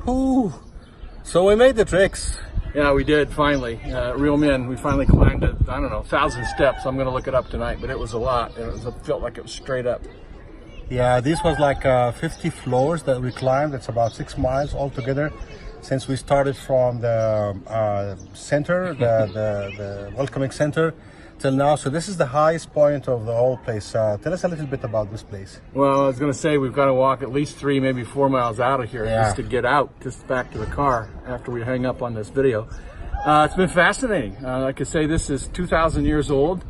Ooh. So we made the tricks. Yeah, we did finally. Real men. We finally climbed it. I don't know, 1,000 steps. I'm going to look it up tonight, but it was a lot. It felt like it was straight up. Yeah, this was like 50 floors that we climbed. It's about 6 miles altogether. Since we started from the center, the welcoming center, till now. So this is the highest point of the whole place. Tell us a little bit about this place. Well, I was going to say we've got to walk at least 3, maybe 4 miles out of here just to get out, just back to the car after we hang up on this video. It's been fascinating. Like I say, this is 2,000 years old.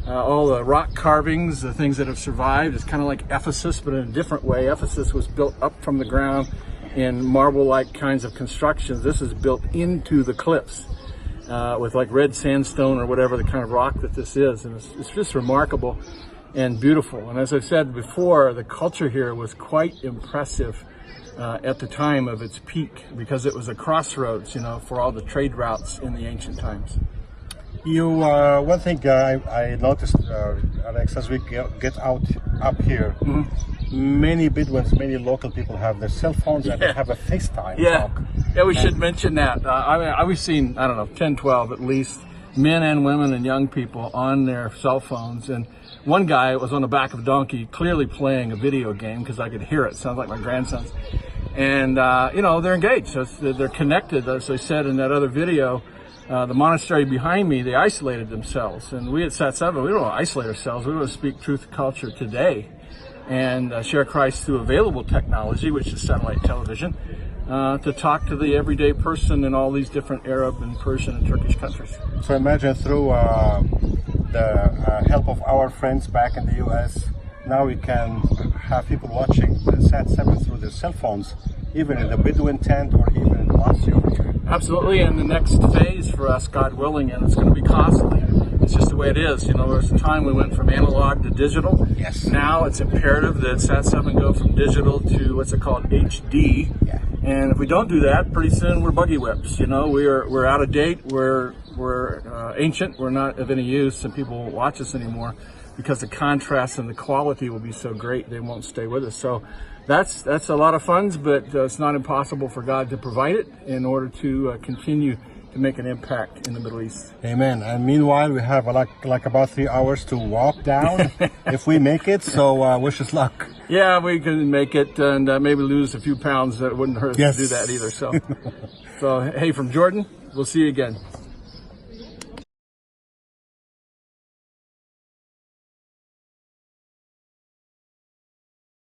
All the rock carvings, the things that have survived. It's kind of like Ephesus, but in a different way. Ephesus was built up from the ground in marble-like kinds of constructions. This is built into the cliffs with like red sandstone or whatever the kind of rock that this is. And it's just remarkable and beautiful. And as I've said before, the culture here was quite impressive at the time of its peak, because it was a crossroads, you know, for all the trade routes in the ancient times. One thing I noticed, Alex, as we get out up here, many Bedouins, many local people have their cell phones and they have a FaceTime talk. Yeah, we should mention that. I mean, we've seen, I don't know, 10, 12 at least, men and women and young people on their cell phones. And one guy was on the back of a donkey, clearly playing a video game, because I could hear it. Sounds like my grandson's. And, you know, they're engaged. So they're connected, as I said in that other video. The monastery behind me, they isolated themselves. And we at Sat7, we don't want to isolate ourselves. We want to speak truth to culture today and share Christ through available technology, which is satellite television, to talk to the everyday person in all these different Arab and Persian and Turkish countries. So imagine through the help of our friends back in the U.S., now we can have people watching the Sat7 through their cell phones, even in the Bedouin tent or even in the monastery. Absolutely, and the next phase for us, God willing, and it's going to be costly. It's just the way it is. You know, there was a time we went from analog to digital. Yes. Now it's imperative that Sat7 go from digital to what's it called, HD. Yeah. And if we don't do that, pretty soon we're buggy whips. You know, we're out of date. We're ancient. We're not of any use, and people won't watch us anymore because the contrast and the quality will be so great they won't stay with us. So that's a lot of funds, but it's not impossible for God to provide it in order to continue to make an impact in the Middle East. Amen. And meanwhile, we have like about 3 hours to walk down if we make it. So wish us luck. Yeah, we can make it and maybe lose a few pounds. That wouldn't hurt us to do that either. So hey, from Jordan, we'll see you again.